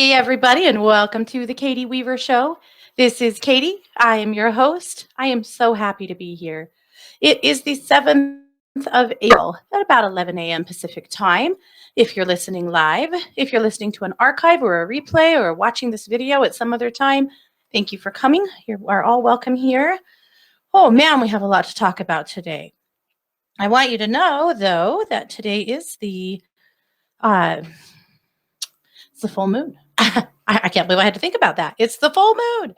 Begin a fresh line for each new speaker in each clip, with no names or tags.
Hey, everybody, and welcome to the Katie Weaver Show. This is Katie. I am your host. I am so happy to be here. It is the 7th of April at about 11 a.m. Pacific time. If you're listening live, if you're listening to an archive or a replay or watching this video at some other time, thank you for coming. You are all welcome here. Oh, man, we have a lot to talk about today. I want you to know, though, that today is uh, it's the full moon. I can't believe I had to think about that. It's the full moon.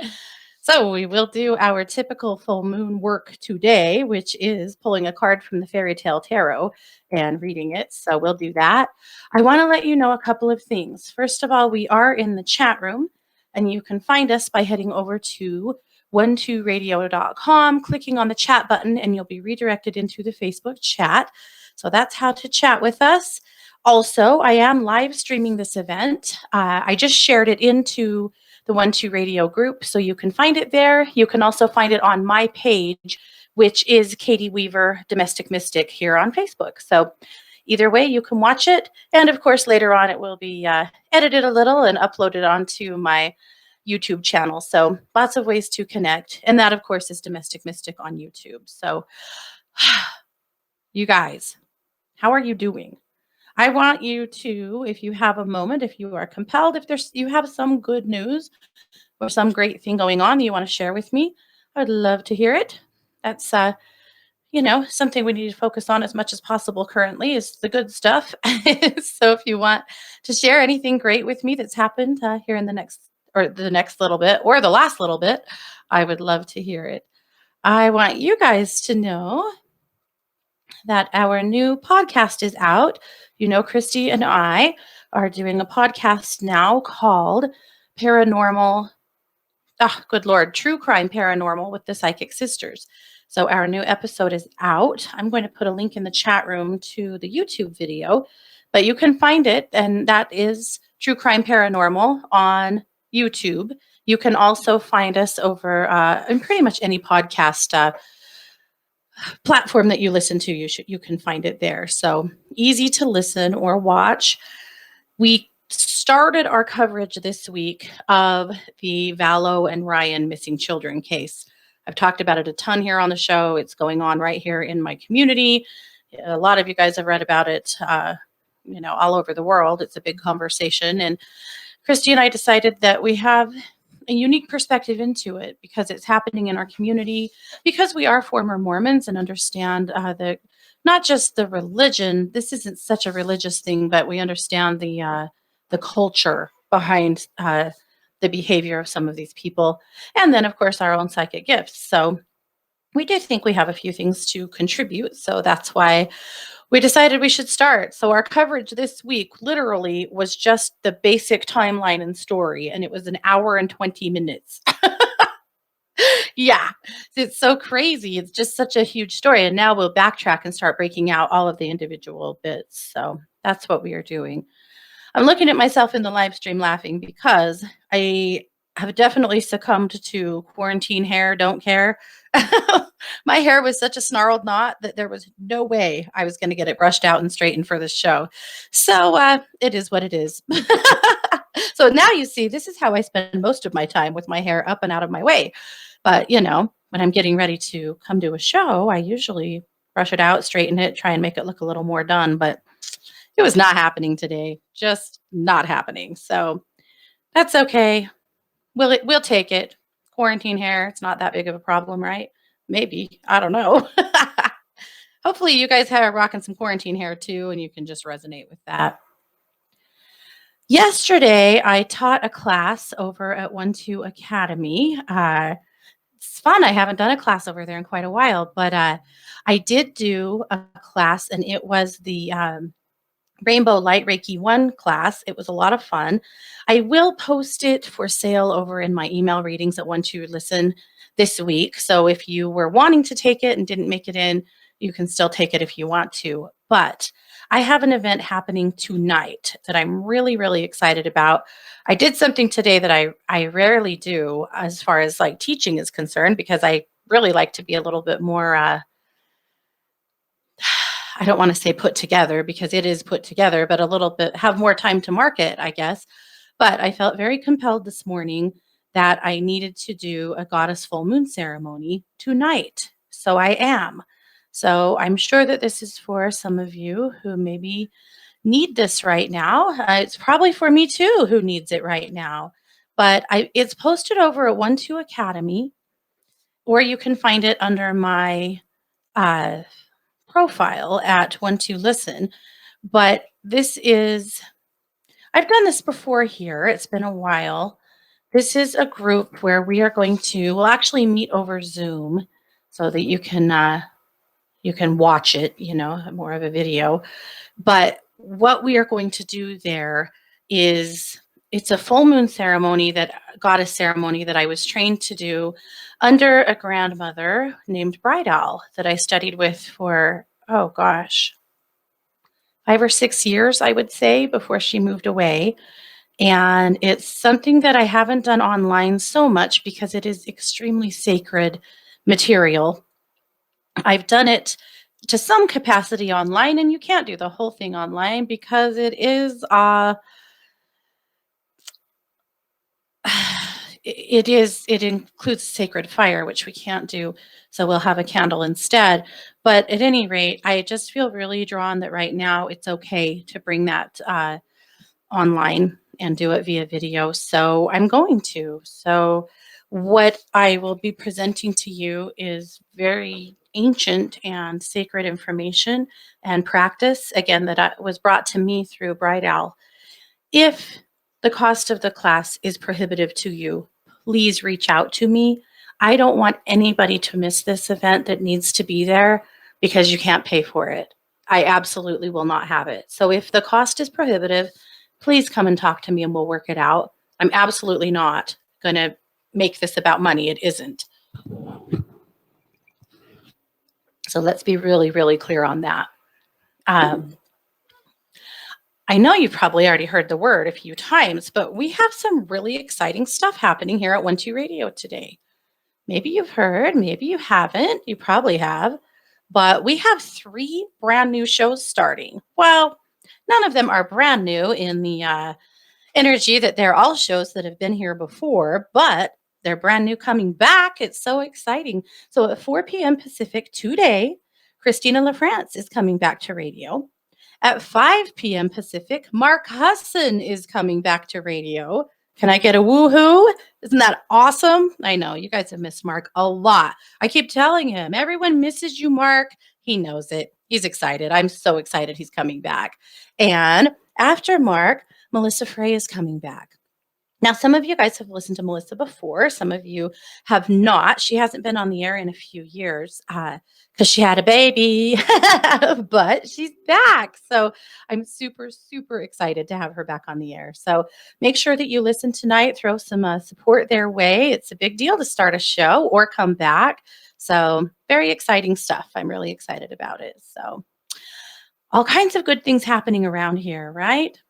So we will do our typical full moon work today, which is pulling a card from the Fairy Tale Tarot and reading it. So we'll do that. I want to let you know a couple of things. First of all, we are in the chat room, and you can find us by heading over to 12radio.com, clicking on the chat button, and you'll be redirected into the Facebook chat. So that's how to chat with us. Also, I am live streaming this event. I just shared it into the 12 Radio group, so you can find it there. You can also find it on my page, which is Katie Weaver Domestic Mystic here on Facebook. So either way, you can watch it. And of course, later on, it will be edited a little and uploaded onto my YouTube channel. So lots of ways to connect. And that, of course, is Domestic Mystic on YouTube. So you guys, how are you doing? I want you to, if you have a moment, if you are compelled, if you have some good news or some great thing going on that you want to share with me, I'd love to hear it. That's something we need to focus on as much as possible currently is the good stuff. So if you want to share anything great with me that's happened here in the next little bit or the last little bit, I would love to hear it. I want you guys to know that our new podcast is out. You know, Christy and I are doing a podcast now called Paranormal, good Lord, True Crime Paranormal with the Psychic Sisters. So our new episode is out. I'm going to put a link in the chat room to the YouTube video, but you can find it, and that is True Crime Paranormal on YouTube. You can also find us over in pretty much any podcast platform that you listen to. You can find it there. So easy to listen or watch. We started our coverage this week of the Vallow and Ryan missing children case. I've talked about it a ton here on the show. It's going on right here in my community. A lot of you guys have read about it, all over the world. It's a big conversation. And Christy and I decided that we have a unique perspective into it because it's happening in our community, because we are former Mormons and understand not just the religion. This isn't such a religious thing, but we understand the culture behind the behavior of some of these people. And then, of course, our own psychic gifts. So we do think we have a few things to contribute. So that's why we decided we should start. So our coverage this week literally was just the basic timeline and story, and it was an hour and 20 minutes. Yeah, it's so crazy. It's just such a huge story. And now we'll backtrack and start breaking out all of the individual bits. So that's what we are doing. I'm looking at myself in the live stream laughing because I have definitely succumbed to quarantine hair, don't care. My hair was such a snarled knot that there was no way I was going to get it brushed out and straightened for this show. So it is what it is. So now you see, this is how I spend most of my time, with my hair up and out of my way. But, when I'm getting ready to come to a show, I usually brush it out, straighten it, try and make it look a little more done. But it was not happening today, just not happening. So that's okay. We'll take it. Quarantine hair, it's not that big of a problem, right? Maybe. I don't know. Hopefully you guys are rocking some quarantine hair too, and you can just resonate with that. Yesterday, I taught a class over at 12 Academy. It's fun. I haven't done a class over there in quite a while, but I did do a class, and it was the Rainbow Light Reiki 1 class. It was a lot of fun. I will post it for sale over in my email readings at 12 Listen this week. So if you were wanting to take it and didn't make it in, you can still take it if you want to. But I have an event happening tonight that I'm really, really excited about. I did something today that I rarely do as far as like teaching is concerned, because I really like to be a little bit more I don't want to say put together, because it is put together, but a little bit have more time to market, I guess. But I felt very compelled this morning that I needed to do a goddess full moon ceremony tonight. So I am. So I'm sure that this is for some of you who maybe need this right now. It's probably for me too, who needs it right now. But it's posted over at 1-2 Academy, or you can find it under my uh, profile at 1-2 Listen. But this is, I've done this before here. It's been a while. This is a group where we are going to, we'll actually meet over Zoom so that you can watch it, more of a video. But what we are going to do there is it's a full moon ceremony, that goddess ceremony that I was trained to do under a grandmother named Bright Owl that I studied with for, oh gosh, 5 or 6 years, I would say, before she moved away. And it's something that I haven't done online so much because it is extremely sacred material. I've done it to some capacity online, and you can't do the whole thing online because it is it includes sacred fire, which we can't do, so we'll have a candle instead. But at any rate, I just feel really drawn that right now it's okay to bring that online and do it via video. So I'm going to. So what I will be presenting to you is very ancient and sacred information and practice, again, that was brought to me through Bright Owl. If the cost of the class is prohibitive to you, please reach out to me. I don't want anybody to miss this event that needs to be there because you can't pay for it. I absolutely will not have it. So if the cost is prohibitive, please come and talk to me and we'll work it out. I'm absolutely not going to make this about money. It isn't. So let's be really, really clear on that. I know you've probably already heard the word a few times, but we have some really exciting stuff happening here at 1-2 Radio today. Maybe you've heard, maybe you haven't, you probably have, but we have 3 brand new shows starting. Well, none of them are brand new in the energy that they're all shows that have been here before, but they're brand new coming back. It's so exciting. So at 4 p.m. Pacific today, Christina LaFrance is coming back to radio. At 5 p.m. Pacific, Mark Husson is coming back to radio. Can I get a woohoo? Isn't that awesome? I know you guys have missed Mark a lot. I keep telling him, everyone misses you, Mark. He knows it. He's excited. I'm so excited he's coming back. And after Mark, Melissa Frey is coming back. Now, some of you guys have listened to Melissa before. Some of you have not. She hasn't been on the air in a few years because she had a baby, but she's back. So I'm super, super excited to have her back on the air. So make sure that you listen tonight. Throw some support their way. It's a big deal to start a show or come back. So very exciting stuff. I'm really excited about it. So all kinds of good things happening around here, right?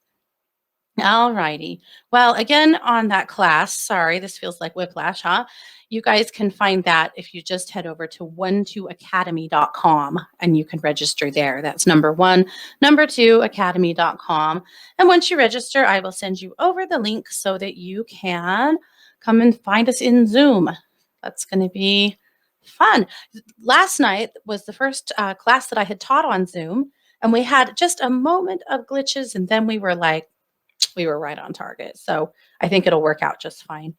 All righty. Well, again, on that class, sorry, this feels like whiplash, huh? You guys can find that if you just head over to 12academy.com and you can register there. That's number 1. Number 2, academy.com. And once you register, I will send you over the link so that you can come and find us in Zoom. That's going to be fun. Last night was the first class that I had taught on Zoom, and we had just a moment of glitches, and then we were right on target. So I think it'll work out just fine.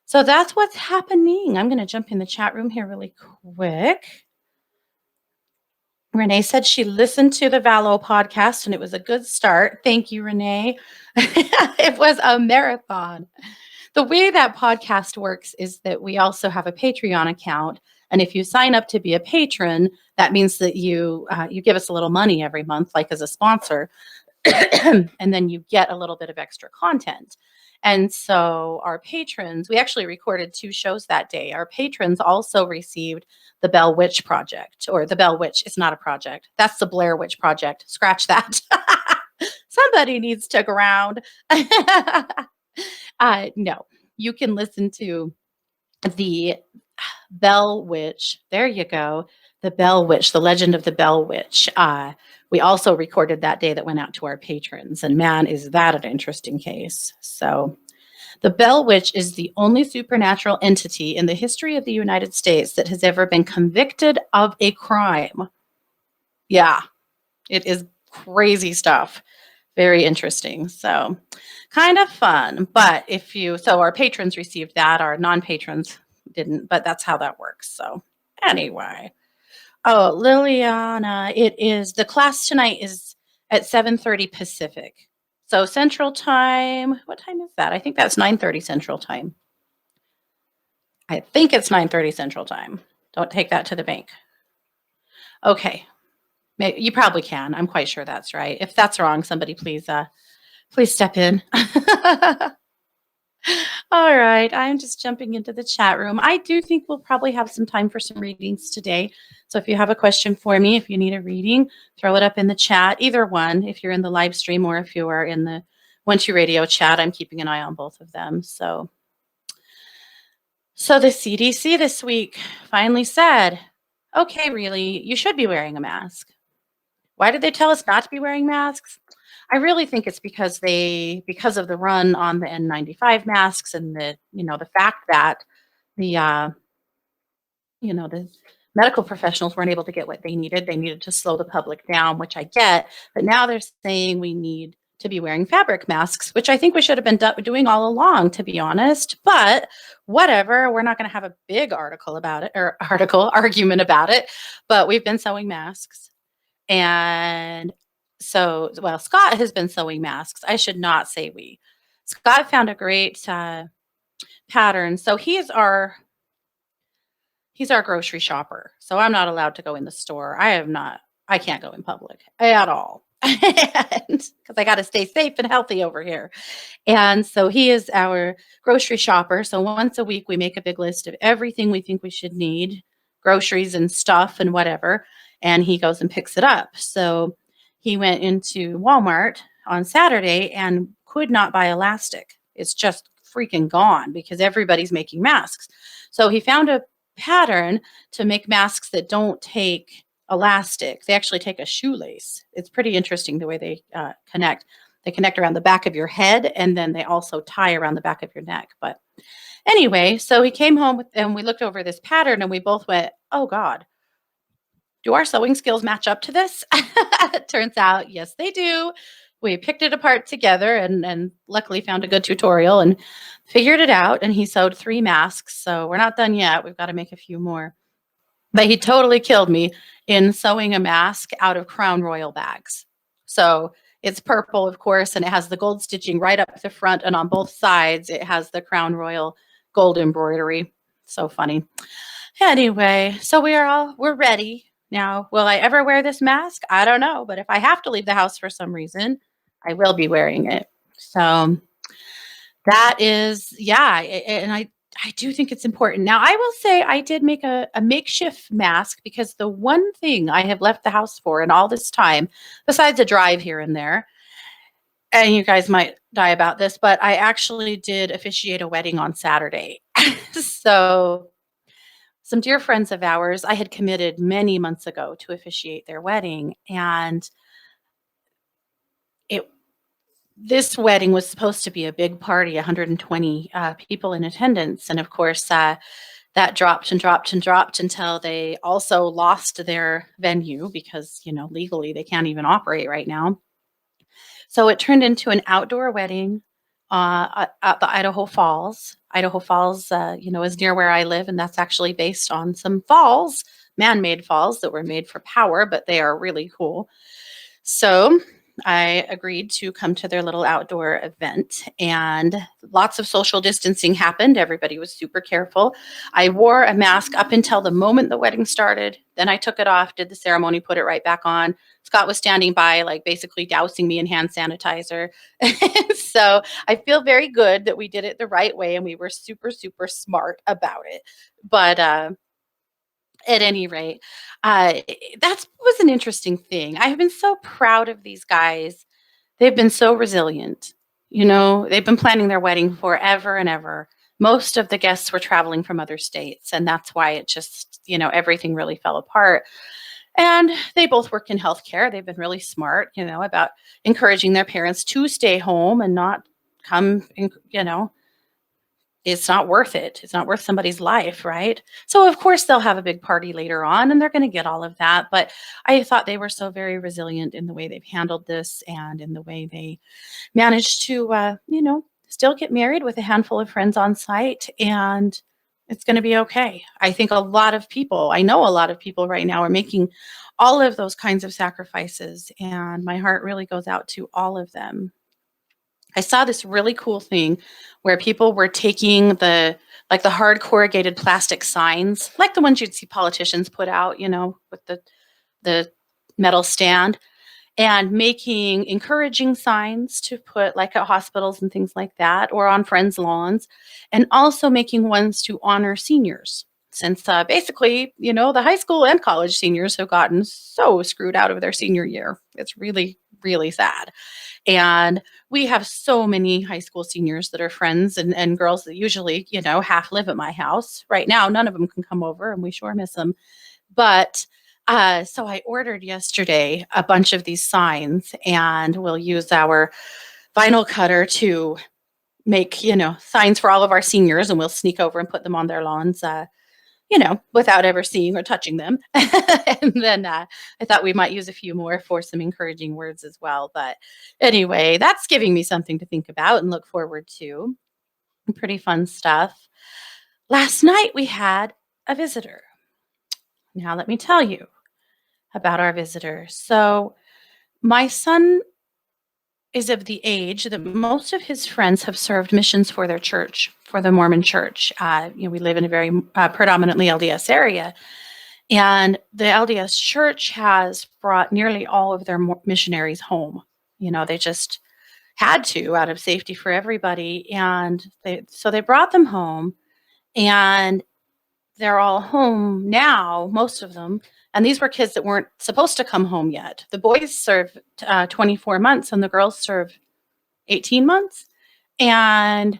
So that's what's happening. I'm going to jump in the chat room here really quick. Renee said she listened to the Valo podcast and it was a good start. Thank you, Renee. It was a marathon. The way that podcast works is that we also have a Patreon account. And if you sign up to be a patron, that means that you give us a little money every month, like as a sponsor. And then you get a little bit of extra content. And so our patrons, we actually recorded 2 shows that day. Our patrons also received the Bell Witch Project, or the Bell Witch. It's not a project. That's the Blair Witch Project. Scratch that. Somebody needs to ground. No, you can listen to the Bell Witch. There you go. The Bell Witch, the legend of the Bell Witch. We also recorded that day that went out to our patrons. And man, is that an interesting case. So the Bell Witch is the only supernatural entity in the history of the United States that has ever been convicted of a crime. Yeah, it is crazy stuff. Very interesting. So kind of fun. But so our patrons received that, our non-patrons didn't, but that's how that works. So anyway. Oh, Liliana, the class tonight is at 7:30 Pacific. So Central Time, what time is that? I think that's 9:30 Central Time. I think it's 9:30 Central Time. Don't take that to the bank. Okay. You probably can. I'm quite sure that's right. If that's wrong, somebody please step in. All right, I'm just jumping into the chat room. I do think we'll probably have some time for some readings today. So if you have a question for me, if you need a reading, throw it up in the chat, either one, if you're in the live stream or if you are in the 1-2 radio chat. I'm keeping an eye on both of them. So the CDC this week finally said, okay, really, you should be wearing a mask. Why did they tell us not to be wearing masks? I really think it's because of the run on the N95 masks and the fact that the medical professionals weren't able to get what they needed. They needed to slow the public down, which I get. But now they're saying we need to be wearing fabric masks, which I think we should have been doing all along, to be honest. But whatever, we're not going to have a big argument about it. But we've been sewing masks. And so, Scott has been sewing masks. I should not say we. Scott found a great pattern. So he's our grocery shopper. So I'm not allowed to go in the store. I can't go in public at all. Because I got to stay safe and healthy over here. And so he is our grocery shopper. So once a week, we make a big list of everything we think we should need, groceries and stuff and whatever. And he goes and picks it up. So he went into Walmart on Saturday and could not buy elastic. It's just freaking gone because everybody's making masks. So he found a pattern to make masks that don't take elastic. They actually take a shoelace. It's pretty interesting the way they connect. They connect around the back of your head, and then they also tie around the back of your neck. But anyway, so he came home and we looked over this pattern and we both went, oh God, do our sewing skills match up to this? It turns out, yes, they do. We picked it apart together and luckily found a good tutorial and figured it out. And he sewed 3 masks. So we're not done yet. We've got to make a few more. But he totally killed me in sewing a mask out of Crown Royal bags. So it's purple, of course, and it has the gold stitching right up the front. And on both sides, it has the Crown Royal gold embroidery. So funny. Anyway, so we're ready. Now, will I ever wear this mask? I don't know. But if I have to leave the house for some reason, I will be wearing it. So that is, yeah. And I do think it's important. Now, I will say I did make a makeshift mask because the one thing I have left the house for in all this time, besides a drive here and there, and you guys might die about this, but I actually did officiate a wedding on Saturday. So some dear friends of ours, I had committed many months ago to officiate their wedding. And this wedding was supposed to be a big party, 120 people in attendance. And of course, that dropped and dropped and dropped until they also lost their venue because, legally they can't even operate right now. So it turned into an outdoor wedding at the Idaho Falls. Idaho Falls, is near where I live, and that's actually based on some falls, man-made falls that were made for power, but they are really cool. So I agreed to come to their little outdoor event, and lots of social distancing happened. Everybody was super careful. I wore a mask up until the moment the wedding started. Then I took it off, did the ceremony, put it right back on. Scott was standing by, basically dousing me in hand sanitizer. So I feel very good that we did it the right way, and we were super, super smart about it. But at any rate, that was an interesting thing. I have been so proud of these guys. They've been so resilient. They've been planning their wedding forever and ever. most of the guests were traveling from other states, and that's why it just, everything really fell apart. And they both work in healthcare. They've been really smart, about encouraging their parents to stay home and not come, it's not worth it. It's not worth somebody's life, right? So, of course, they'll have a big party later on and they're going to get all of that. But I thought they were so very resilient in the way they've handled this and in the way they managed to, still get married with a handful of friends on site, and it's going to be okay. I think I know a lot of people right now are making all of those kinds of sacrifices, and my heart really goes out to all of them. I saw this really cool thing where people were taking the hard corrugated plastic signs, like the ones you'd see politicians put out, with the metal stand, and making encouraging signs to put like at hospitals and things like that, or on friends' lawns, and also making ones to honor seniors. Since basically, the high school and college seniors have gotten so screwed out of their senior year. It's really, really sad. And we have so many high school seniors that are friends and girls that usually, half live at my house. Right now, none of them can come over, and we sure miss them. But so I ordered yesterday a bunch of these signs, and we'll use our vinyl cutter to make, signs for all of our seniors, and we'll sneak over and put them on their lawns, without ever seeing or touching them. And then I thought we might use a few more for some encouraging words as well. But anyway, that's giving me something to think about and look forward to. Pretty fun stuff. Last night we had a visitor. Now let me tell you about our visitor. So my son is of the age that most of his friends have served missions for their church, for the Mormon church. We live in a very predominantly LDS area. And the LDS church has brought nearly all of their missionaries home. They just had to out of safety for everybody. And they brought them home, and they're all home now, most of them. And these were kids that weren't supposed to come home yet. The boys serve 24 months and the girls serve 18 months. And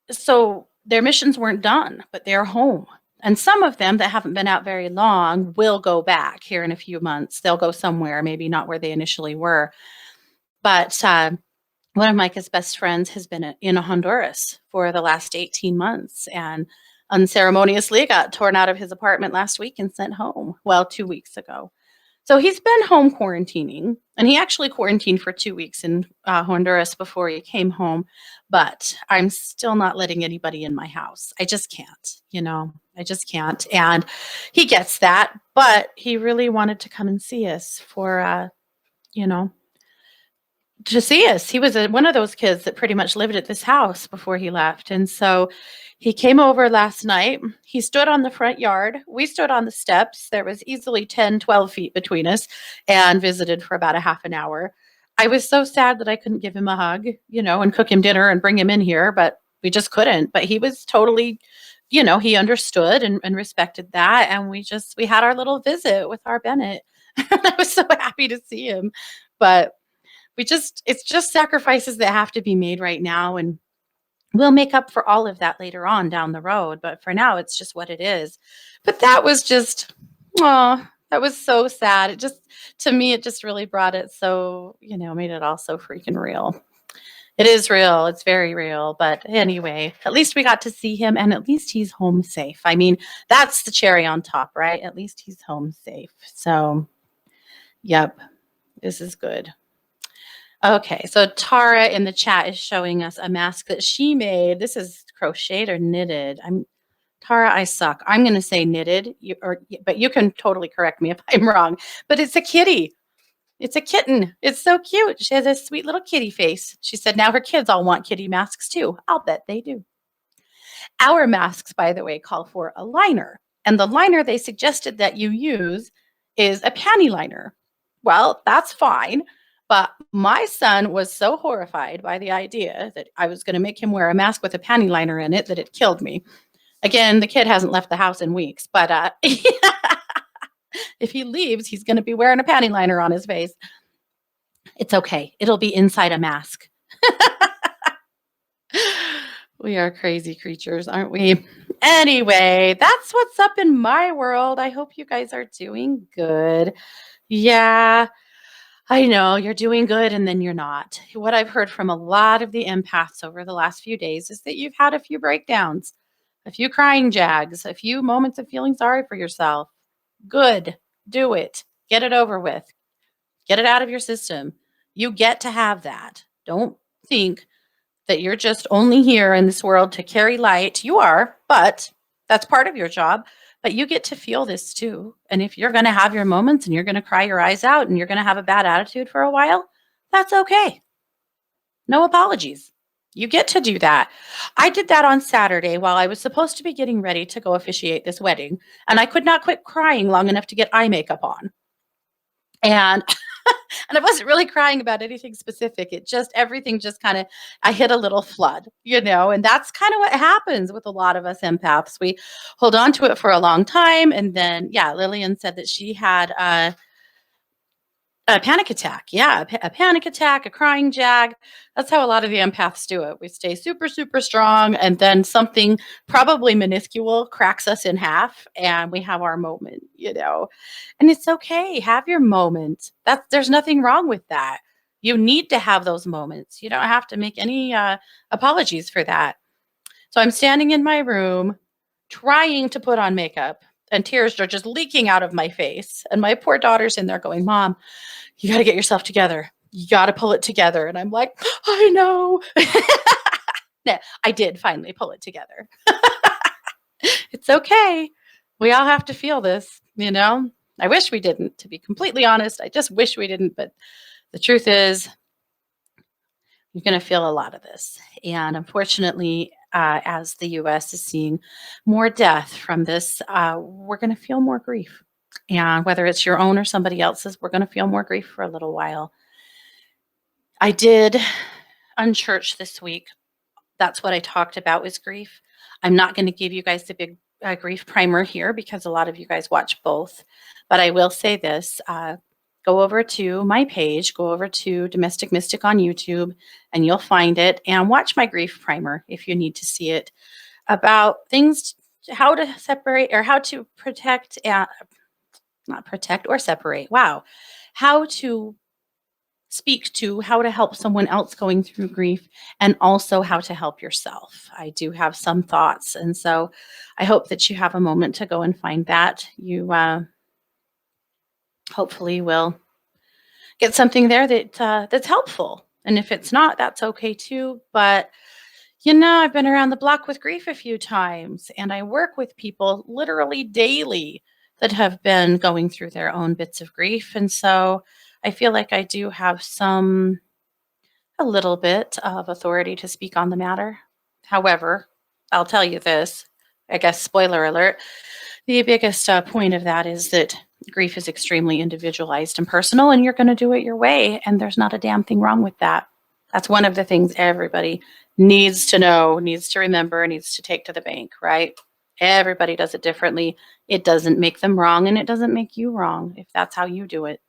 so their missions weren't done, but they're home. And some of them that haven't been out very long will go back here in a few months. They'll go somewhere, maybe not where they initially were. But one of Micah's best friends has been in Honduras for the last 18 months and unceremoniously got torn out of his apartment last week and sent home. Well, 2 weeks ago. So he's been home quarantining, and he actually quarantined for 2 weeks in Honduras before he came home. But I'm still not letting anybody in my house. I just can't, I just can't. And he gets that, but he really wanted to come and see us for, to see us. He was one of those kids that pretty much lived at this house before he left. And so he came over last night. He stood on the front yard. We stood on the steps. There was easily 10, 12 feet between us, and visited for about a half an hour. I was so sad that I couldn't give him a hug, and cook him dinner and bring him in here, but we just couldn't. But he was totally, he understood and respected that. And we had our little visit with our Bennett. I was so happy to see him. But it's just sacrifices that have to be made right now, and we'll make up for all of that later on down the road. But for now, it's just what it is. But that was just, that was so sad. To me, it just really brought it so, made it all so freaking real. It is real. It's very real. But anyway, at least we got to see him, and at least he's home safe. I mean, that's the cherry on top, right? At least he's home safe. So, yep, this is good. Okay, so Tara in the chat is showing us a mask that she made. This is crocheted or knitted. Tara, I suck. I'm going to say knitted, but you can totally correct me if I'm wrong. But it's a kitty. It's a kitten. It's so cute. She has a sweet little kitty face. She said now her kids all want kitty masks too. I'll bet they do. Our masks, by the way, call for a liner. And the liner they suggested that you use is a panty liner. Well, that's fine. But my son was so horrified by the idea that I was going to make him wear a mask with a panty liner in it that it killed me. Again, the kid hasn't left the house in weeks, but if he leaves, he's going to be wearing a panty liner on his face. It's okay. It'll be inside a mask. We are crazy creatures, aren't we? Anyway, that's what's up in my world. I hope you guys are doing good. Yeah, I know you're doing good and then you're not. What I've heard from a lot of the empaths over the last few days is that you've had a few breakdowns, a few crying jags, a few moments of feeling sorry for yourself. Good. Do it. Get it over with. Get it out of your system. You get to have that. Don't think that you're just only here in this world to carry light. You are, but that's part of your job. But you get to feel this too. And if you're going to have your moments and you're going to cry your eyes out and you're going to have a bad attitude for a while, that's okay. No apologies. You get to do that. I did that on Saturday while I was supposed to be getting ready to go officiate this wedding. And I could not quit crying long enough to get eye makeup on. And and I wasn't really crying about anything specific. It just everything just kind of I hit a little flood, and that's kind of what happens with a lot of us empaths. We hold on to it for a long time, and then yeah, Lillian said that she had a panic attack. Yeah, a panic attack, a crying jag. That's how a lot of the empaths do it. We stay super, super strong, and then something probably minuscule cracks us in half, and we have our moment. And it's okay. Have your moment. There's nothing wrong with that. You need to have those moments. You don't have to make any apologies for that. So I'm standing in my room trying to put on makeup, and tears are just leaking out of my face. And my poor daughter's in there going, Mom, you got to get yourself together. You got to pull it together. And I'm like, I know. Yeah, I did finally pull it together. It's okay. We all have to feel this. I wish we didn't, to be completely honest. I just wish we didn't. But the truth is, you're going to feel a lot of this. And unfortunately, as the US is seeing more death from this, we're going to feel more grief. And whether it's your own or somebody else's, we're going to feel more grief for a little while. I did unchurch this week. That's what I talked about was grief. I'm not going to give you guys the big grief primer here because a lot of you guys watch both. But I will say this. Go over to my page, go over to Domestic Mystic on YouTube, and you'll find it. And watch my grief primer if you need to see it about things, how to separate or how to protect, not protect or separate. Wow. How to speak to how to help someone else going through grief and also how to help yourself. I do have some thoughts. And so I hope that you have a moment to go and find that. You hopefully will get something there that's helpful. And if it's not, that's okay too. But I've been around the block with grief a few times, and I work with people literally daily that have been going through their own bits of grief. And so I feel like I do have a little bit of authority to speak on the matter. However, I'll tell you this, I guess, spoiler alert, the biggest point of that is that grief is extremely individualized and personal, and you're going to do it your way, and there's not a damn thing wrong with that. That's one of the things everybody needs to know, needs to remember, needs to take to the bank, right? Everybody does it differently. It doesn't make them wrong, and it doesn't make you wrong if that's how you do it.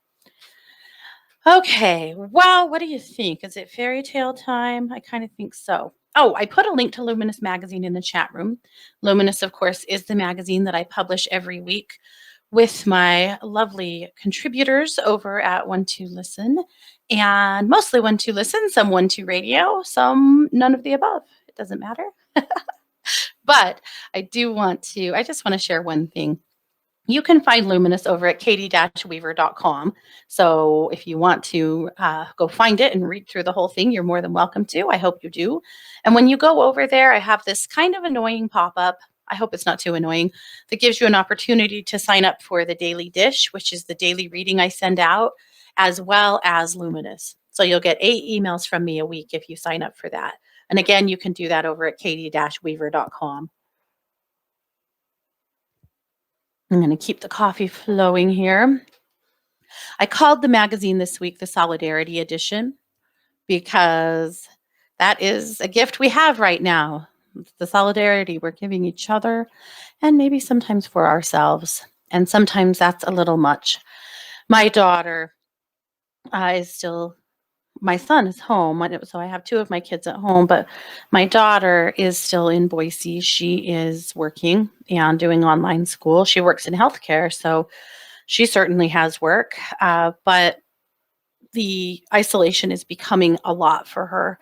Okay, well, what do you think? Is it fairy tale time? I kind of think so. Oh, I put a link to Luminous Magazine in the chat room. Luminous, of course, is the magazine that I publish every week with my lovely contributors over at 12 Listen, and mostly 12 Listen, some 12 Radio, some none of the above. It doesn't matter. But I just want to share one thing. You can find Luminous over at katie-weaver.com. So if you want to go find it and read through the whole thing, you're more than welcome to. I hope you do. And when you go over there, I have this kind of annoying pop-up. I hope it's not too annoying. That gives you an opportunity to sign up for the Daily Dish, which is the daily reading I send out, as well as Luminous. So you'll get 8 emails from me a week if you sign up for that. And again, you can do that over at katie-weaver.com. I'm going to keep the coffee flowing here. I called the magazine this week the Solidarity Edition because that is a gift we have right now. The solidarity we're giving each other and maybe sometimes for ourselves. And sometimes that's a little much. My daughter is still my son is home, so I have two of my kids at home, but my daughter is still in Boise. She is working and doing online school. She works in healthcare, so she certainly has work, but the isolation is becoming a lot for her.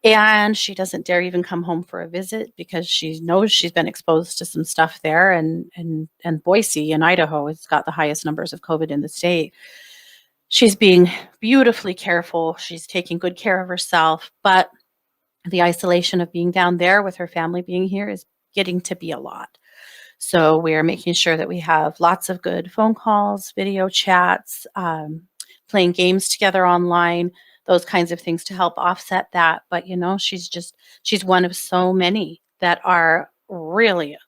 And she doesn't dare even come home for a visit because she knows she's been exposed to some stuff there. And Boise in Idaho has got the highest numbers of COVID in the state. She's being beautifully careful. She's taking good care of herself, but the isolation of being down there with her family being here is getting to be a lot. So we are making sure that we have lots of good phone calls, video chats, playing games together online, those kinds of things to help offset that. But she's one of so many that are really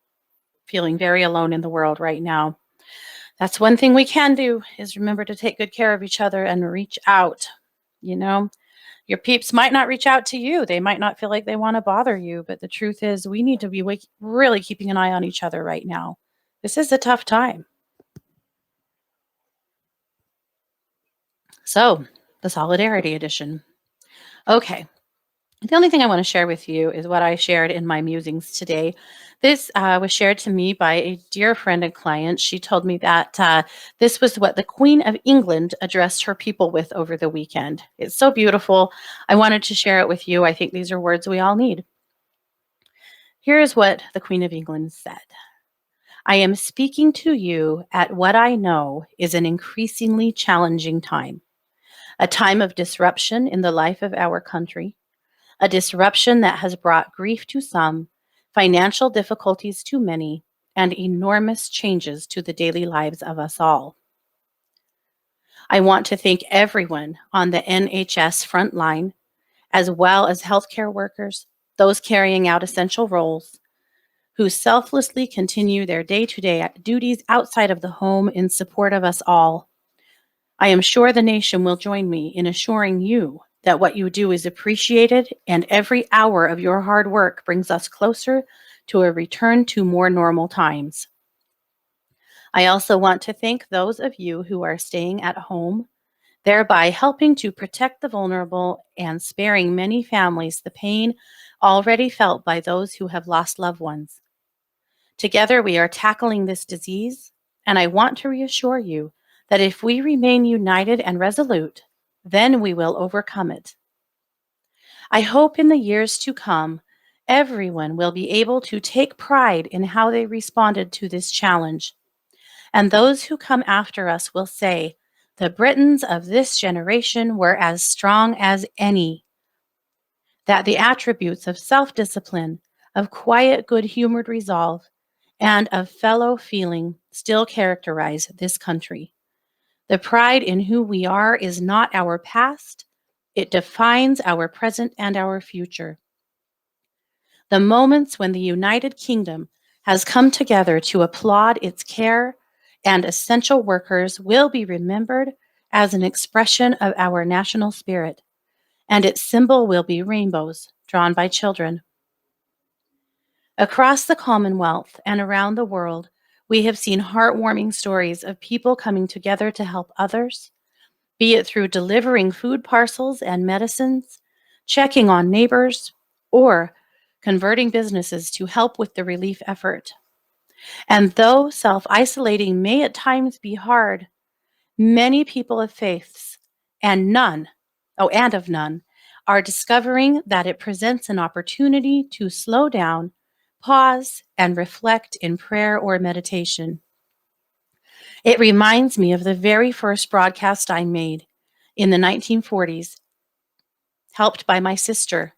feeling very alone in the world right now. That's one thing we can do is remember to take good care of each other and reach out. You know, your peeps might not reach out to you. They might not feel like they want to bother you, but the truth is we need to be really keeping an eye on each other right now. This is a tough time. So, the Solidarity Edition. Okay. The only thing I want to share with you is what I shared in my musings today. This was shared to me by a dear friend and client. She told me that this was what the Queen of England addressed her people with over the weekend. It's so beautiful. I wanted to share it with you. I think these are words we all need. Here is what the Queen of England said. I am speaking to you at what I know is an increasingly challenging time, a time of disruption in the life of our country, a disruption that has brought grief to some, financial difficulties to many, and enormous changes to the daily lives of us all. I want to thank everyone on the NHS front line, as well as healthcare workers, those carrying out essential roles, who selflessly continue their day-to-day duties outside of the home in support of us all. I am sure the nation will join me in assuring you that what you do is appreciated and every hour of your hard work brings us closer to a return to more normal times. I also want to thank those of you who are staying at home, thereby helping to protect the vulnerable and sparing many families the pain already felt by those who have lost loved ones. Together, we are tackling this disease, and I want to reassure you that if we remain united and resolute, then we will overcome it. I hope in the years to come, everyone will be able to take pride in how they responded to this challenge. And those who come after us will say, the Britons of this generation were as strong as any. That the attributes of self-discipline, of quiet, good-humored resolve, and of fellow feeling still characterize this country. The pride in who we are is not our past. It defines our present and our future. The moments when the United Kingdom has come together to applaud its care and essential workers will be remembered as an expression of our national spirit, and its symbol will be rainbows drawn by children. Across the Commonwealth and around the world, we have seen heartwarming stories of people coming together to help others, be it through delivering food parcels and medicines, checking on neighbors, or converting businesses to help with the relief effort. And though self-isolating may at times be hard, many people of faiths and of none, are discovering that it presents an opportunity to slow down, pause, and reflect in prayer or meditation. It reminds me of the very first broadcast I made in the 1940s, helped by my sister.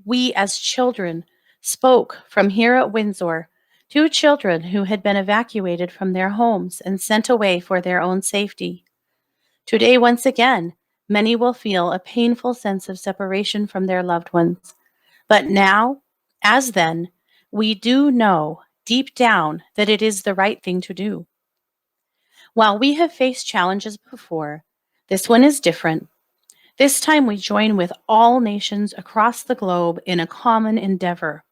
We, as children, spoke from here at Windsor to children who had been evacuated from their homes and sent away for their own safety. Today, once again, many will feel a painful sense of separation from their loved ones. But now, as then, we do know deep down that it is the right thing to do. While we have faced challenges before, this one is different. This time we join with all nations across the globe in a common endeavor,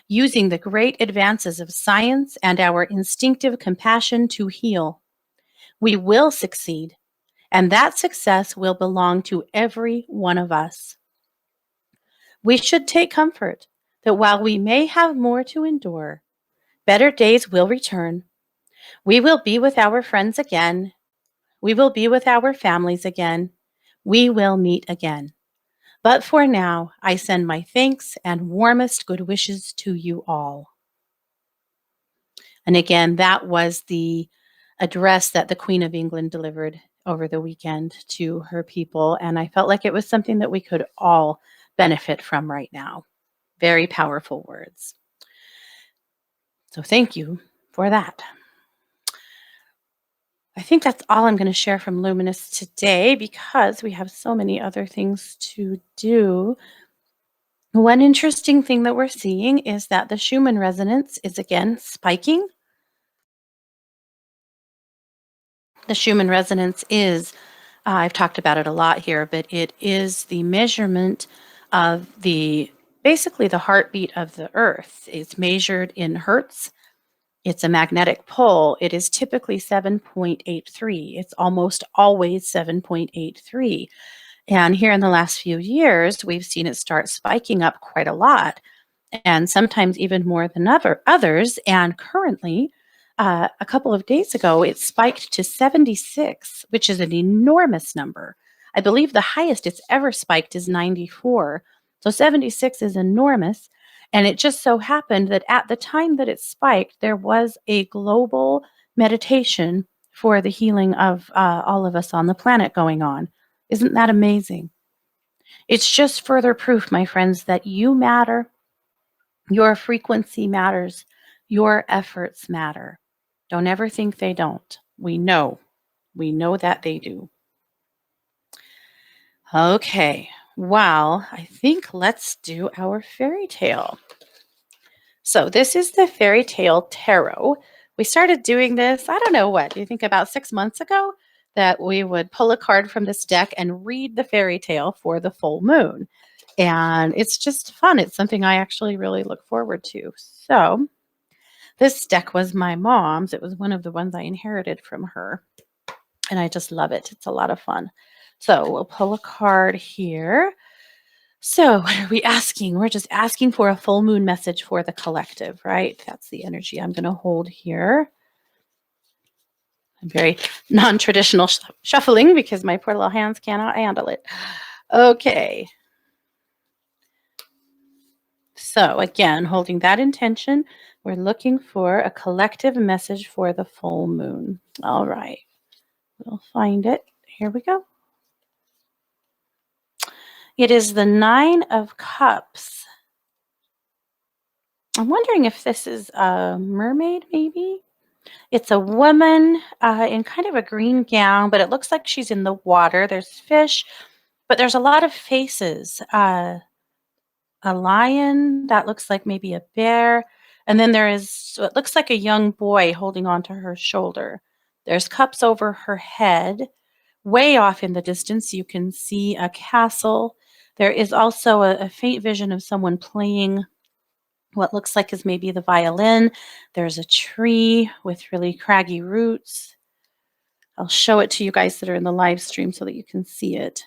using the great advances of science and our instinctive compassion to heal. We will succeed, and that success will belong to every one of us. We should take comfort that while we may have more to endure, better days will return. We will be with our friends again. We will be with our families again. We will meet again. But for now, I send my thanks and warmest good wishes to you all. And again, that was the address that the Queen of England delivered over the weekend to her people. And I felt like it was something that we could all benefit from right now. Very powerful words. So thank you for that. I think that's all I'm going to share from Luminous today because we have so many other things to do. One interesting thing that we're seeing is that the Schumann Resonance is again spiking. The Schumann Resonance is, I've talked about it a lot here, but it is the measurement of basically the heartbeat of the Earth. It's measured in hertz. It's a magnetic pole. It is typically 7.83. It's almost always 7.83. And here in the last few years, we've seen it start spiking up quite a lot, and sometimes even more than others. And currently, a couple of days ago, it spiked to 76, which is an enormous number. I believe the highest it's ever spiked is 94. So 76 is enormous. And it just so happened that at the time that it spiked, there was a global meditation for the healing of all of us on the planet going on. Isn't that amazing? It's just further proof, my friends, that you matter. Your frequency matters. Your efforts matter. Don't ever think they don't. We know that they do. Okay, well, I think let's do our fairy tale. So this is the Fairy Tale Tarot. We started doing this, I don't know what, do you think about 6 months ago? That we would pull a card from this deck and read the fairy tale for the full moon. And it's just fun. It's something I actually really look forward to. So this deck was my mom's. It was one of the ones I inherited from her. And I just love it. It's a lot of fun. So we'll pull a card here. So what are we asking? We're just asking for a full moon message for the collective, right? That's the energy I'm going to hold here. I'm very non-traditional shuffling because my poor little hands cannot handle it. Okay. So again, holding that intention, we're looking for a collective message for the full moon. All right. We'll find it. Here we go. It is the 9 of Cups. I'm wondering if this is a mermaid, maybe? It's a woman in kind of a green gown, but it looks like she's in the water. There's fish, but there's a lot of faces. A lion, that looks like maybe a bear. And then there is, so it looks like a young boy holding onto her shoulder. There's cups over her head. Way off in the distance, you can see a castle. There is also a faint vision of someone playing what looks like is maybe the violin. There's a tree with really craggy roots. I'll show it to you guys that are in the live stream so that you can see it.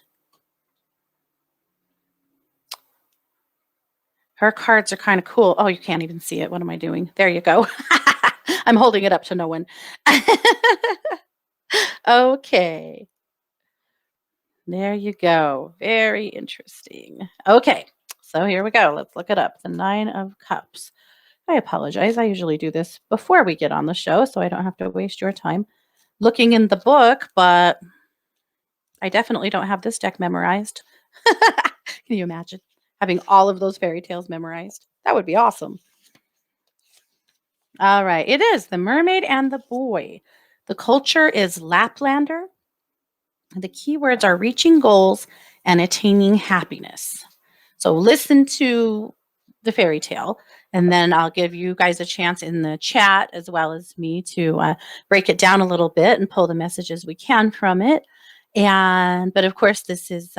Her cards are kind of cool. Oh, you can't even see it. What am I doing? There you go. I'm holding it up to no one. Okay. There you go. Very interesting. Okay. So here we go. Let's look it up. The 9 of Cups. I apologize. I usually do this before we get on the show, so I don't have to waste your time looking in the book, but I definitely don't have this deck memorized. Can you imagine having all of those fairy tales memorized? That would be awesome. All right. It is The Mermaid and the Boy. The culture is Laplander. The keywords are reaching goals and attaining happiness. So listen to the fairy tale, and then I'll give you guys a chance in the chat as well as me to break it down a little bit and pull the messages we can from it. But of course, this is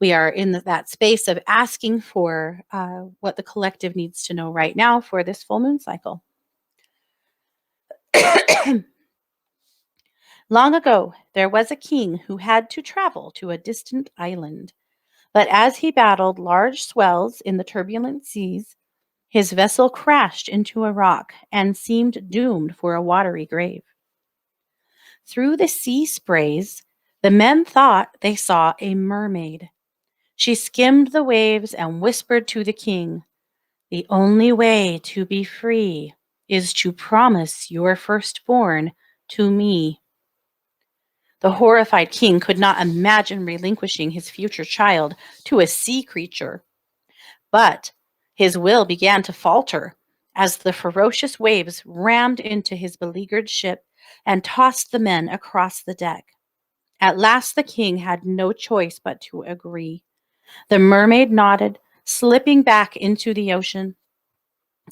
we are in that space of asking for what the collective needs to know right now for this full moon cycle. Long ago, there was a king who had to travel to a distant island. But as he battled large swells in the turbulent seas, his vessel crashed into a rock and seemed doomed for a watery grave. Through the sea sprays, the men thought they saw a mermaid. She skimmed the waves and whispered to the king, "The only way to be free is to promise your firstborn to me." The horrified king could not imagine relinquishing his future child to a sea creature. But his will began to falter as the ferocious waves rammed into his beleaguered ship and tossed the men across the deck. At last the king had no choice but to agree. The mermaid nodded, slipping back into the ocean.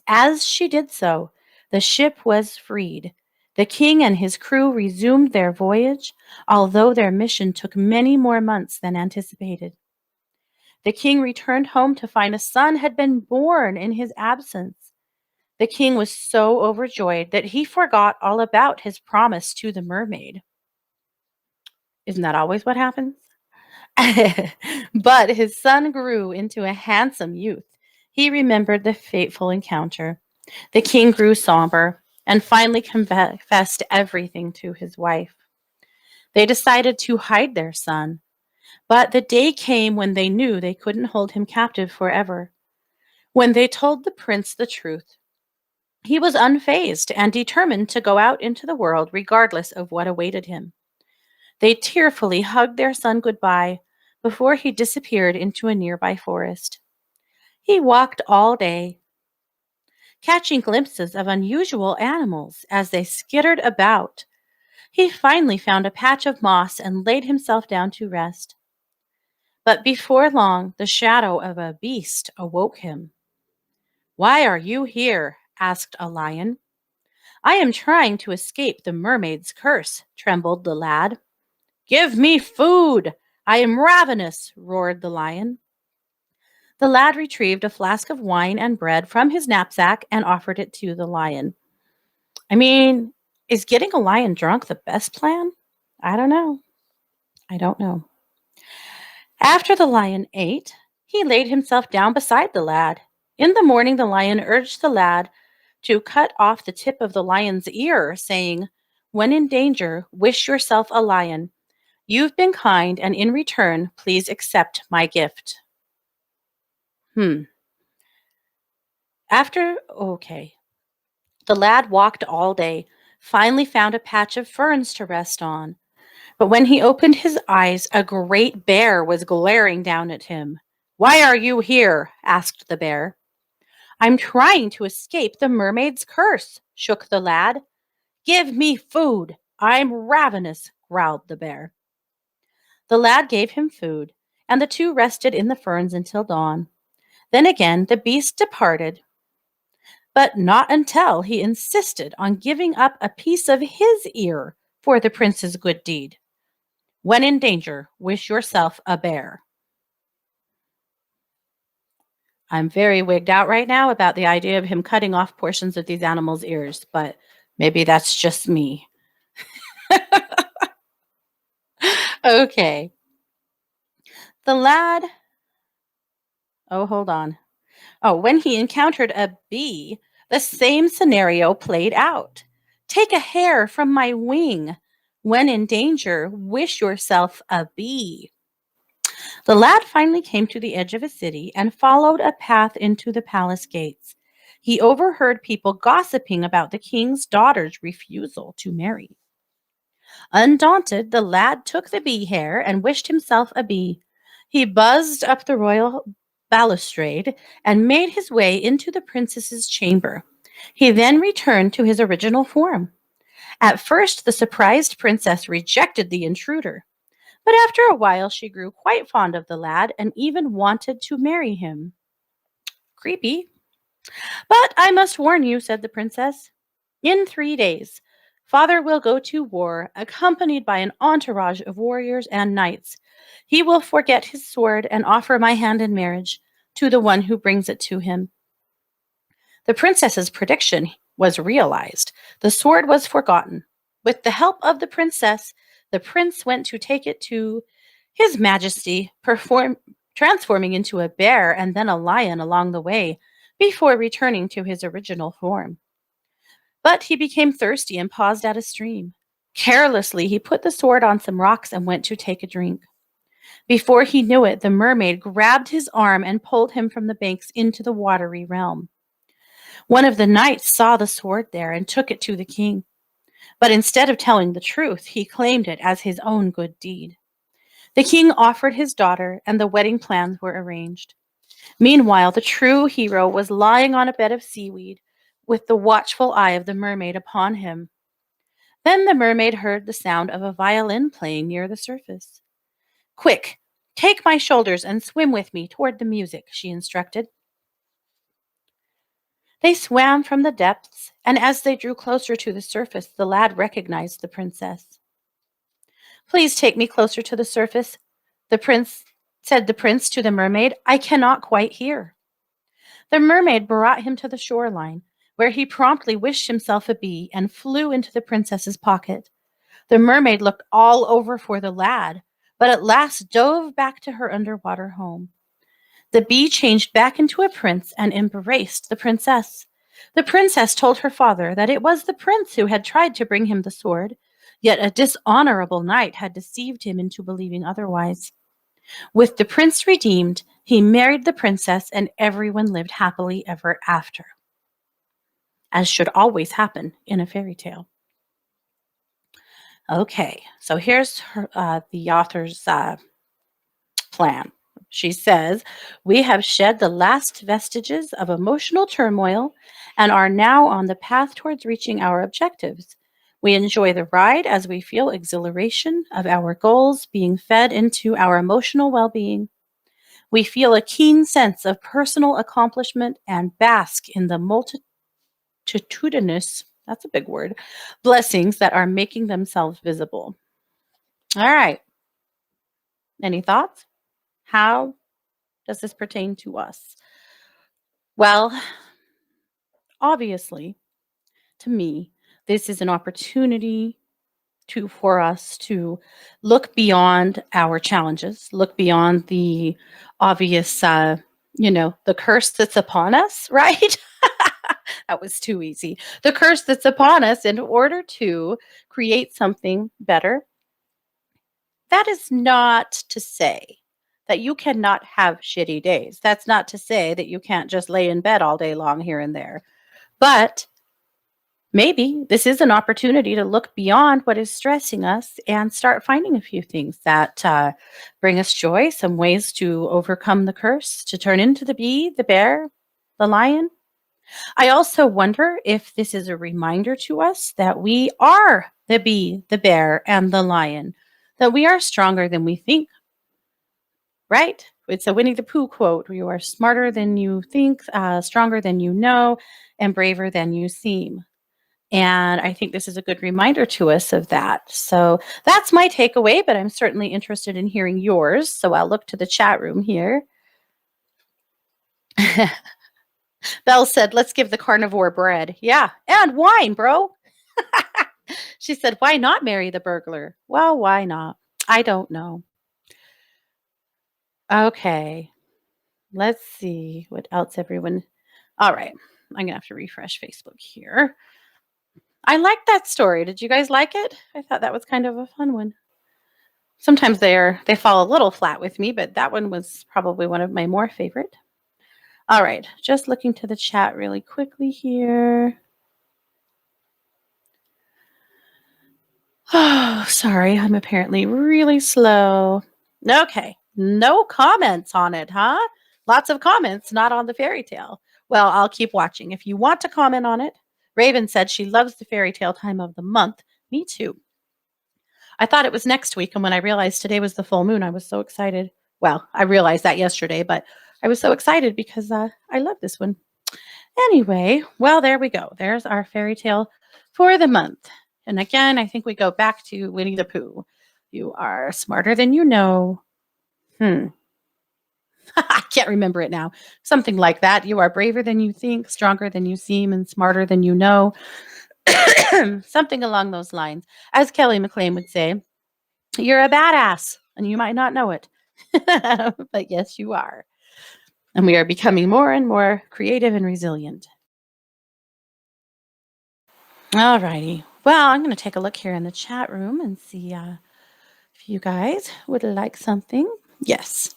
As she did so, the ship was freed. The king and his crew resumed their voyage, although their mission took many more months than anticipated. The king returned home to find a son had been born in his absence. The king was so overjoyed that he forgot all about his promise to the mermaid. Isn't that always what happens? But his son grew into a handsome youth. He remembered the fateful encounter. The king grew somber and finally confessed everything to his wife. They decided to hide their son, but the day came when they knew they couldn't hold him captive forever. When they told the prince the truth, he was unfazed and determined to go out into the world regardless of what awaited him. They tearfully hugged their son goodbye before he disappeared into a nearby forest. He walked all day, catching glimpses of unusual animals as they skittered about. He finally found a patch of moss and laid himself down to rest. But before long, the shadow of a beast awoke him. "Why are you here?" asked a lion. "I am trying to escape the mermaid's curse," trembled the lad. "Give me food! I am ravenous!" roared the lion. The lad retrieved a flask of wine and bread from his knapsack and offered it to the lion. I mean, is getting a lion drunk the best plan? I don't know. I don't know. After the lion ate, he laid himself down beside the lad. In the morning, the lion urged the lad to cut off the tip of the lion's ear, saying, "When in danger, wish yourself a lion. You've been kind, and in return, please accept my gift." Okay. The lad walked all day, finally found a patch of ferns to rest on. But when he opened his eyes, a great bear was glaring down at him. "Why are you here?" asked the bear. "I'm trying to escape the mermaid's curse," shook the lad. "Give me food. I'm ravenous," growled the bear. The lad gave him food, and the two rested in the ferns until dawn. Then again the beast departed, but not until he insisted on giving up a piece of his ear for the prince's good deed. When in danger, wish yourself a bear. I'm very wigged out right now about the idea of him cutting off portions of these animals' ears, but maybe that's just me. Okay. The lad. Oh, hold on. Oh, when he encountered a bee, the same scenario played out. "Take a hair from my wing. When in danger, wish yourself a bee." The lad finally came to the edge of a city and followed a path into the palace gates. He overheard people gossiping about the king's daughter's refusal to marry. Undaunted, the lad took the bee hair and wished himself a bee. He buzzed up the royal balustrade and made his way into the princess's chamber. He then returned to his original form. At first, the surprised princess rejected the intruder, but after a while she grew quite fond of the lad and even wanted to marry him. Creepy. "But I must warn you," said the princess. "In 3 days, father will go to war, accompanied by an entourage of warriors and knights. He will forget his sword and offer my hand in marriage to the one who brings it to him." The princess's prediction was realized. The sword was forgotten. With the help of the princess, the prince went to take it to his majesty, transforming into a bear and then a lion along the way before returning to his original form. But he became thirsty and paused at a stream. Carelessly, he put the sword on some rocks and went to take a drink. Before he knew it, the mermaid grabbed his arm and pulled him from the banks into the watery realm. One of the knights saw the sword there and took it to the king. But instead of telling the truth, he claimed it as his own good deed. The king offered his daughter, and the wedding plans were arranged. Meanwhile, the true hero was lying on a bed of seaweed, with the watchful eye of the mermaid upon him. Then the mermaid heard the sound of a violin playing near the surface. "Quick, take my shoulders and swim with me toward the music," she instructed. They swam from the depths, and as they drew closer to the surface, the lad recognized the princess. "Please take me closer to the surface," said the prince to the mermaid. "I cannot quite hear." The mermaid brought him to the shoreline, where he promptly wished himself a bee and flew into the princess's pocket. The mermaid looked all over for the lad, but at last dove back to her underwater home. The bee changed back into a prince and embraced the princess. The princess told her father that it was the prince who had tried to bring him the sword, yet a dishonorable knight had deceived him into believing otherwise. With the prince redeemed, he married the princess, and everyone lived happily ever after, as should always happen in a fairy tale. Okay, so here's the author's plan. She says, "We have shed the last vestiges of emotional turmoil and are now on the path towards reaching our objectives. We enjoy the ride as we feel exhilaration of our goals being fed into our emotional well-being. We feel a keen sense of personal accomplishment and bask in the multitudinous, that's a big word, blessings that are making themselves visible." All right. Any thoughts? How does this pertain to us? Well, obviously, to me, this is an opportunity for us to look beyond our challenges, look beyond the obvious, the curse that's upon us, right? That was too easy. The curse that's upon us in order to create something better. That is not to say that you cannot have shitty days. That's not to say that you can't just lay in bed all day long here and there. But maybe this is an opportunity to look beyond what is stressing us and start finding a few things that bring us joy, some ways to overcome the curse, to turn into the bee, the bear, the lion. I also wonder if this is a reminder to us that we are the bee, the bear, and the lion, that we are stronger than we think, right? It's a Winnie the Pooh quote. You are smarter than you think, stronger than you know, and braver than you seem. And I think this is a good reminder to us of that. So that's my takeaway, but I'm certainly interested in hearing yours. So I'll look to the chat room here. Belle said, "Let's give the carnivore bread." Yeah, and wine, bro. She said, "Why not marry the burglar?" Well, why not? I don't know. Okay, let's see what else everyone. All right, I'm going to have to refresh Facebook here. I like that story. Did you guys like it? I thought that was kind of a fun one. Sometimes they fall a little flat with me, but that one was probably one of my more favorite. All right, just looking to the chat really quickly here. Oh, sorry, I'm apparently really slow. Okay, no comments on it, huh? Lots of comments, not on the fairy tale. Well, I'll keep watching. If you want to comment on it, Raven said she loves the fairy tale time of the month. Me too. I thought it was next week, and when I realized today was the full moon, I was so excited. Well, I realized that yesterday, but I was so excited because I love this one. Anyway, well, there we go. There's our fairy tale for the month. And again, I think we go back to Winnie the Pooh. You are smarter than you know. I can't remember it now. Something like that. You are braver than you think, stronger than you seem, and smarter than you know. Something along those lines. As Kelly McLean would say, you're a badass and you might not know it. But yes, you are. And we are becoming more and more creative and resilient. All righty. Well, I'm going to take a look here in the chat room and see if you guys would like something. Yes.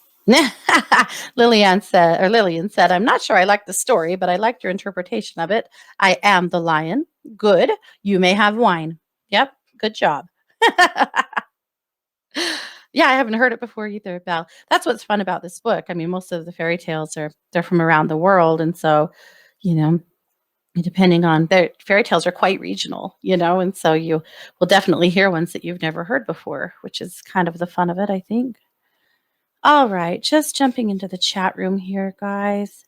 Lillian said, I'm not sure I like the story, but I liked your interpretation of it. I am the lion. Good. You may have wine. Yep. Good job. Yeah, I haven't heard it before either, Belle. That's what's fun about this book. I mean, most of the fairy tales they're from around the world, and so, you know, depending on their fairy tales are quite regional, and so you will definitely hear ones that you've never heard before, which is kind of the fun of it, I think. All right, just jumping into the chat room here, guys.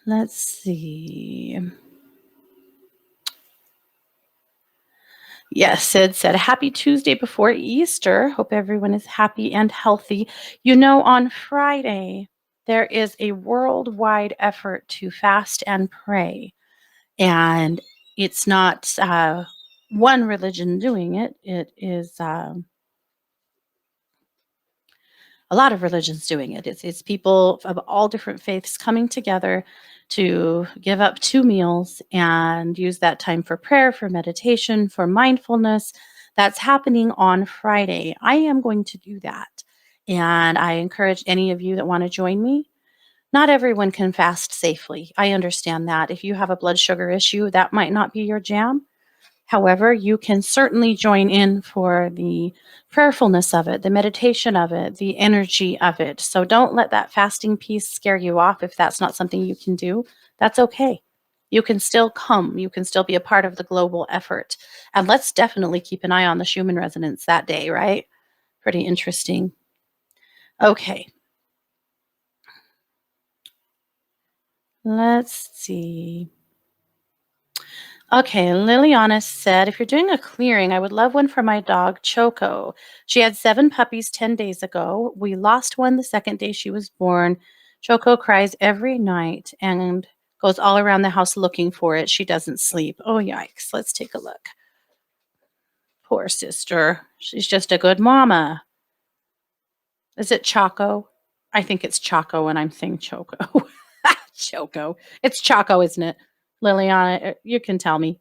Let's see. Yes, Sid said, happy Tuesday before Easter. Hope everyone is happy and healthy. On Friday, there is a worldwide effort to fast and pray. And it's not one religion doing it. It is a lot of religions doing it. It's people of all different faiths coming together to give up 2 meals and use that time for prayer, for meditation, for mindfulness. That's happening on Friday. I am going to do that. And I encourage any of you that want to join me. Not everyone can fast safely. I understand that. If you have a blood sugar issue, that might not be your jam. However, you can certainly join in for the prayerfulness of it, the meditation of it, the energy of it. So don't let that fasting piece scare you off if that's not something you can do. That's okay. You can still come. You can still be a part of the global effort. And let's definitely keep an eye on the Schumann Resonance that day, right? Pretty interesting. Okay. Let's see. Okay, Liliana said, if you're doing a clearing, I would love one for my dog, Choco. She had 7 puppies 10 days ago. We lost one the second day she was born. Choco cries every night and goes all around the house looking for it. She doesn't sleep. Oh, yikes. Let's take a look. Poor sister. She's just a good mama. Is it Choco? I think it's Choco and I'm saying Choco. Choco. It's Choco, isn't it? Liliana, you can tell me.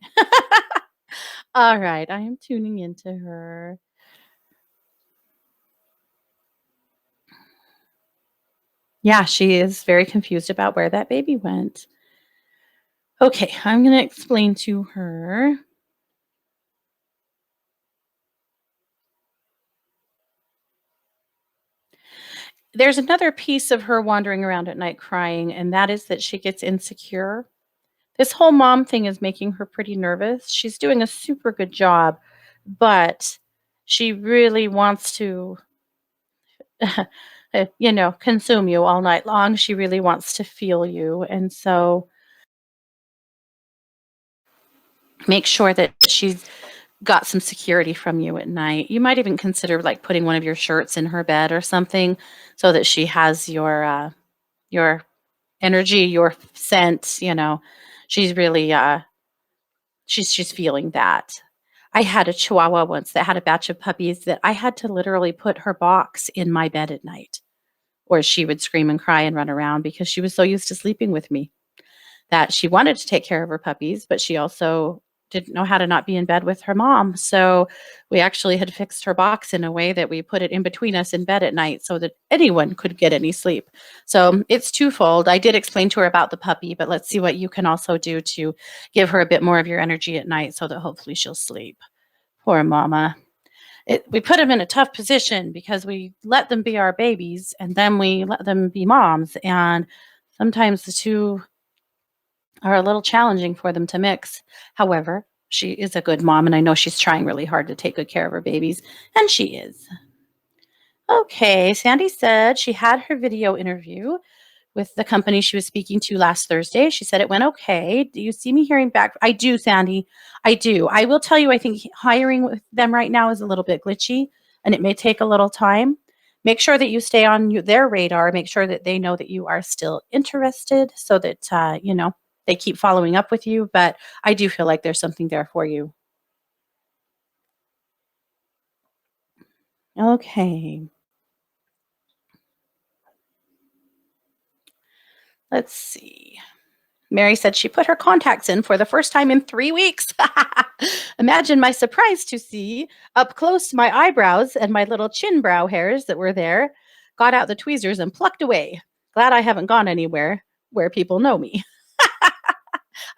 All right, I am tuning into her. Yeah, she is very confused about where that baby went. Okay, I'm going to explain to her. There's another piece of her wandering around at night crying, and that is that she gets insecure. This whole mom thing is making her pretty nervous. She's doing a super good job, but she really wants to consume you all night long. She really wants to feel you. And so make sure that she's got some security from you at night. You might even consider like putting one of your shirts in her bed or something so that she has your energy, your scent, She's really she's feeling that. I had a chihuahua once that had a batch of puppies that I had to literally put her box in my bed at night, or she would scream and cry and run around because she was so used to sleeping with me that she wanted to take care of her puppies, but she also didn't know how to not be in bed with her mom. So we actually had fixed her box in a way that we put it in between us in bed at night so that anyone could get any sleep. So it's twofold. I did explain to her about the puppy, but let's see what you can also do to give her a bit more of your energy at night so that hopefully she'll sleep. Poor mama. We put them in a tough position because we let them be our babies and then we let them be moms. And sometimes the two are a little challenging for them to mix. However, she is a good mom, and I know she's trying really hard to take good care of her babies, and she is. Okay, Sandy said she had her video interview with the company she was speaking to last Thursday. She said it went okay. Do you see me hearing back? I do, Sandy. I do. I will tell you, I think hiring with them right now is a little bit glitchy, and it may take a little time. Make sure that you stay on their radar. Make sure that they know that you are still interested so that, they keep following up with you, but I do feel like there's something there for you. Okay. Let's see. Mary said she put her contacts in for the first time in 3 weeks. Imagine my surprise to see up close my eyebrows and my little chin brow hairs that were there. Got out the tweezers and plucked away. Glad I haven't gone anywhere where people know me.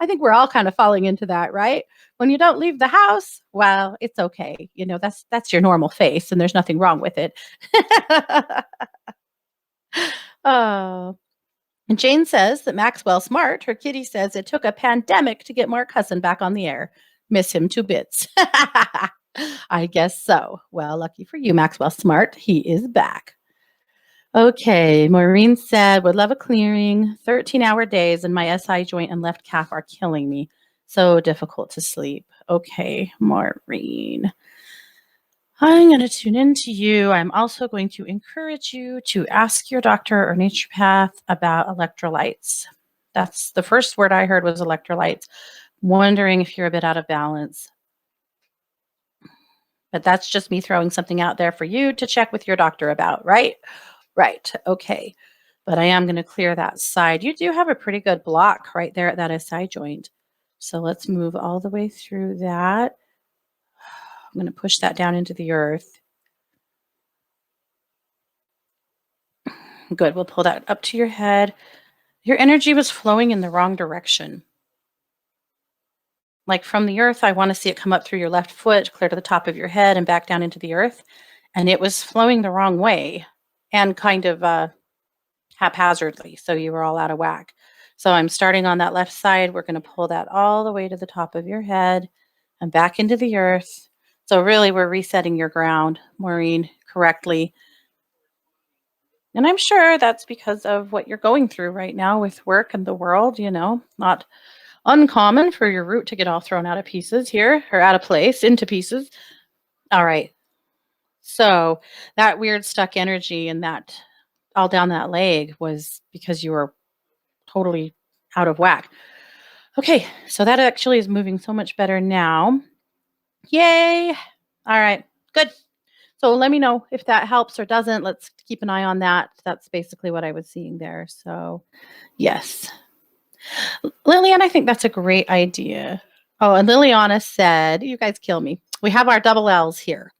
I think we're all kind of falling into that, right? When you don't leave the house, well, it's okay. That's your normal face and there's nothing wrong with it. Oh. And Jane says that Maxwell Smart, her kitty, says it took a pandemic to get Mark Husson back on the air. Miss him to bits. I guess so. Well, lucky for you, Maxwell Smart. He is back. Okay, Maureen said, would love a clearing. 13-hour days and my SI joint and left calf are killing me. So difficult to sleep. Okay, Maureen. I'm going to tune into you. I'm also going to encourage you to ask your doctor or naturopath about electrolytes. That's the first word I heard was electrolytes. Wondering if you're a bit out of balance. But that's just me throwing something out there for you to check with your doctor about, right? Right. Okay. But I am going to clear that side. You do have a pretty good block right there at that SI joint. So let's move all the way through that. I'm going to push that down into the earth. Good. We'll pull that up to your head. Your energy was flowing in the wrong direction. Like from the earth, I want to see it come up through your left foot, clear to the top of your head and back down into the earth. And it was flowing the wrong way and kind of haphazardly. So you were all out of whack. So I'm starting on that left side. We're going to pull that all the way to the top of your head and back into the earth. So really, we're resetting your ground, Maureen, correctly. And I'm sure that's because of what you're going through right now with work and the world, not uncommon for your root to get all thrown out of pieces here, or out of place, into pieces. All right. So that weird stuck energy and that all down that leg was because you were totally out of whack. Okay. So that actually is moving so much better now. Yay. All right. Good. So let me know if that helps or doesn't. Let's keep an eye on that. That's basically what I was seeing there. So yes. Lillian, I think that's a great idea. Oh, and Liliana said, you guys kill me. We have our double L's here.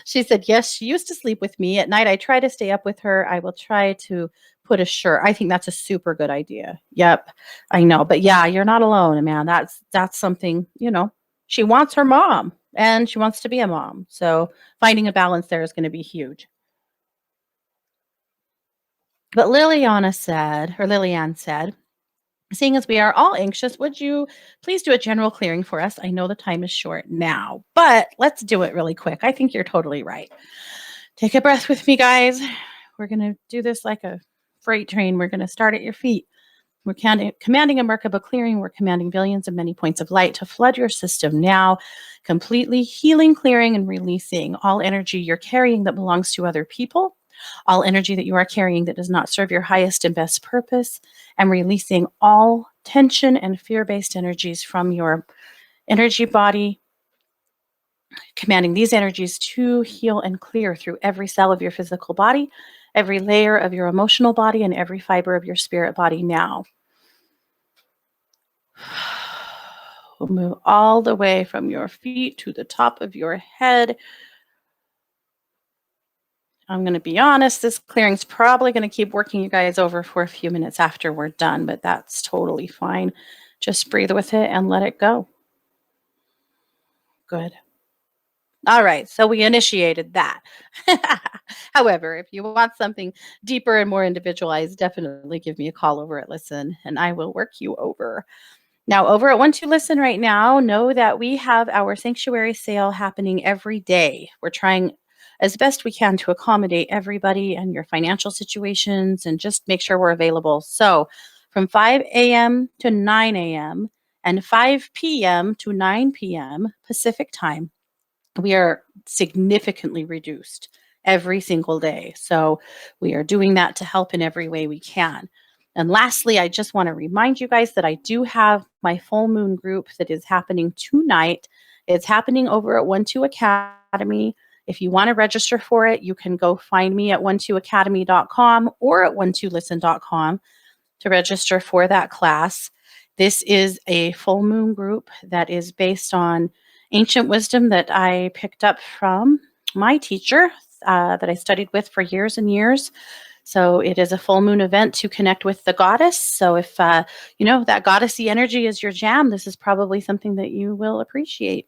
She said, yes, she used to sleep with me. At night, I try to stay up with her. I will try to put a shirt. I think that's a super good idea. Yep, I know. But yeah, you're not alone, man. That's something, she wants her mom and she wants to be a mom. So finding a balance there is going to be huge. But Liliana said, seeing as we are all anxious, would you please do a general clearing for us? I know the time is short now, but let's do it really quick. I think you're totally right. Take a breath with me, guys. We're going to do this like a freight train. We're going to start at your feet. We're commanding a Merkaba clearing. We're commanding billions of many points of light to flood your system now, completely healing, clearing, and releasing all energy you're carrying that belongs to other people, all energy that you are carrying that does not serve your highest and best purpose, and releasing all tension and fear-based energies from your energy body, commanding these energies to heal and clear through every cell of your physical body, every layer of your emotional body, and every fiber of your spirit body now. We'll move all the way from your feet to the top of your head. I'm going to be honest, this clearing's probably going to keep working you guys over for a few minutes after we're done, but that's totally fine. Just breathe with it and let it go. Good. All right, so we initiated that. However, if you want something deeper and more individualized, definitely give me a call over at Listen, and I will work you over. Now, over at 12Listen right now, know that we have our sanctuary sale happening every day. We're trying as best we can to accommodate everybody and your financial situations and just make sure we're available. So from 5 a.m. to 9 a.m. and 5 p.m. to 9 p.m. Pacific time, we are significantly reduced every single day. So we are doing that to help in every way we can. And lastly, I just want to remind you guys that I do have my full moon group that is happening tonight. It's happening over at 12 Academy. If you want to register for it, you can go find me at 12academy.com or at 12listen.com to register for that class. This is a full moon group that is based on ancient wisdom that I picked up from my teacher that I studied with for years and years. So it is a full moon event to connect with the goddess. So if that goddessy energy is your jam, this is probably something that you will appreciate.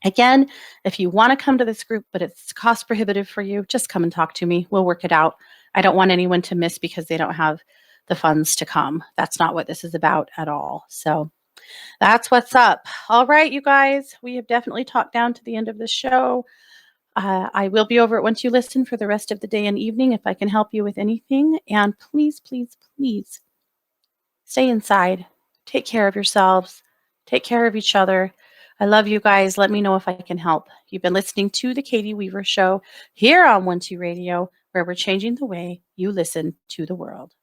Again, if you want to come to this group, but it's cost prohibitive for you, just come and talk to me. We'll work it out. I don't want anyone to miss because they don't have the funds to come. That's not what this is about at all. So that's what's up. All right, you guys, we have definitely talked down to the end of the show. I will be over at Once You Listen for the rest of the day and evening if I can help you with anything. And please, please, please stay inside. Take care of yourselves. Take care of each other. I love you guys. Let me know if I can help. You've been listening to The Katie Weaver Show here on 12 Radio, where we're changing the way you listen to the world.